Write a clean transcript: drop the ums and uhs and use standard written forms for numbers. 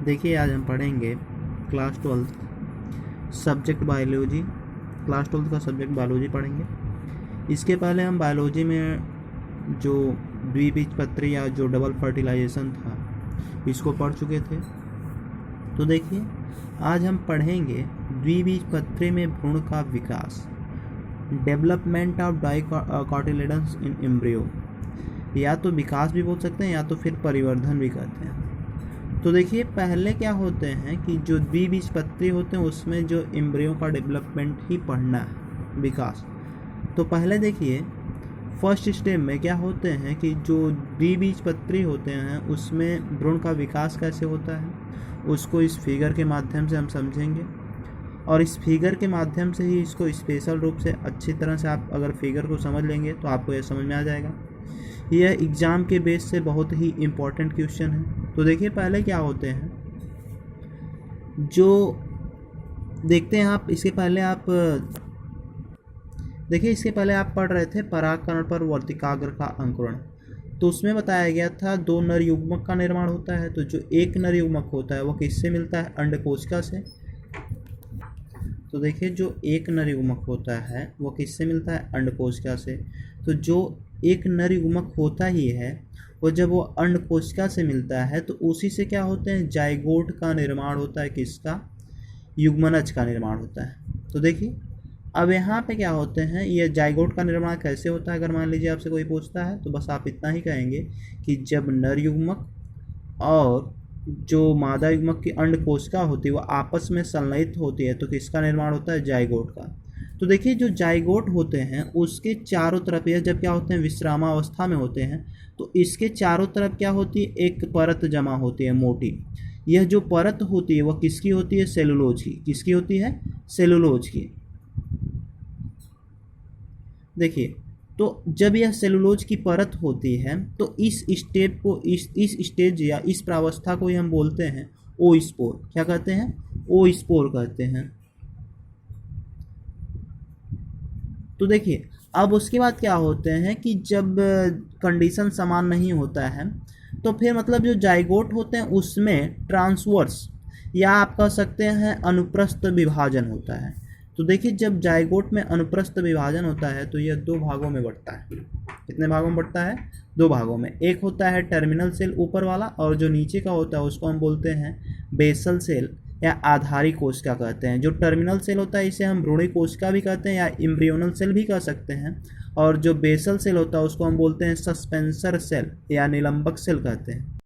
देखिए आज हम पढ़ेंगे क्लास 12 सब्जेक्ट बायोलॉजी। क्लास 12 का सब्जेक्ट बायोलॉजी पढ़ेंगे। इसके पहले हम बायोलॉजी में जो द्विबीजपत्री या जो डबल फर्टिलाइजेशन था इसको पढ़ चुके थे। तो देखिए आज हम पढ़ेंगे द्विबीजपत्री में भ्रूण का विकास, development of dicotyledons in embryo. या तो विकास भी बोल सकते हैं या तो फिर परिवर्धन भी कहते हैं। तो देखिए पहले क्या होते हैं कि जो द्विबीजपत्री होते हैं उसमें जो एम्ब्रियो का डेवलपमेंट ही पढ़ना है, विकास। तो पहले देखिए फर्स्ट स्टेप में क्या होते हैं कि जो द्विबीजपत्री होते हैं उसमें भ्रूण का विकास कैसे होता है उसको इस फिगर के माध्यम से हम समझेंगे। और इस फिगर के माध्यम से ही इसको स्पेशल रूप से अच्छी तरह से आप अगर फिगर को समझ लेंगे तो आपको यह समझ में आ जाएगा। यह एग्ज़ाम के बेस से बहुत ही इम्पोर्टेंट क्वेश्चन है। तो देखिए पहले क्या होते हैं जो देखते हैं आप, इसके पहले आप पढ़ रहे थे परागकण पर वर्तिकाग्र का अंकुरण। तो उसमें बताया गया था दो नर युग्मक का निर्माण होता है। तो जो एक नर युग्मक होता है वो किससे मिलता है? अंडकोशिका से। तो देखिए जो एक नर युग्मक होता है वो किससे मिलता है? अंडकोशिका से। तो जो एक नर युग्मक होता ही है वो जब वो अंडकोशिका से मिलता है तो उसी से क्या होते हैं? जाइगोट का निर्माण होता है। किसका? युग्मनज का निर्माण होता है। तो देखिए अब यहाँ पे क्या होते हैं, ये जाइगोट का निर्माण कैसे होता है? अगर मान लीजिए आपसे कोई पूछता है तो बस आप इतना ही कहेंगे कि जब नर युग्मक और जो मादा युग्मक की अंडकोशिका होती है वो आपस में संलयित होती है तो किसका निर्माण होता है? जाइगोट का। तो देखिए जो जाइगोट होते हैं उसके चारों तरफ, यह जब क्या होते हैं विश्रामावस्था में होते हैं तो इसके चारों तरफ क्या होती है? एक परत जमा होती है मोटी। यह जो परत होती है वह किसकी होती है? सेलुलोज की। किसकी होती है? सेलुलोज की। देखिए तो जब यह सेलुलोज की परत होती है तो इस स्टेप को इस स्टेज या इस प्रावस्था को ही हम बोलते हैं ओ स्पोर। क्या कहते हैं? ओ स्पोर कहते हैं। तो देखिए अब उसके बाद क्या होते हैं कि जब कंडीशन समान नहीं होता है तो फिर मतलब जो जाइगोट होते हैं उसमें ट्रांसवर्स या आप कह सकते हैं अनुप्रस्थ विभाजन होता है। तो देखिए जब जाइगोट में अनुप्रस्थ विभाजन होता है तो यह दो भागों में बढ़ता है। कितने भागों में बढ़ता है? दो भागों में। एक होता है टर्मिनल सेल ऊपर वाला और जो नीचे का होता है उसको हम बोलते हैं बेसल सेल या आधारी कोशिका कहते हैं। जो टर्मिनल सेल होता है इसे हम भ्रूणी कोशिका भी कहते हैं या एम्ब्रियोनल सेल भी कह सकते हैं। और जो बेसल सेल होता है उसको हम बोलते हैं सस्पेंसर सेल या निलंबक सेल कहते हैं।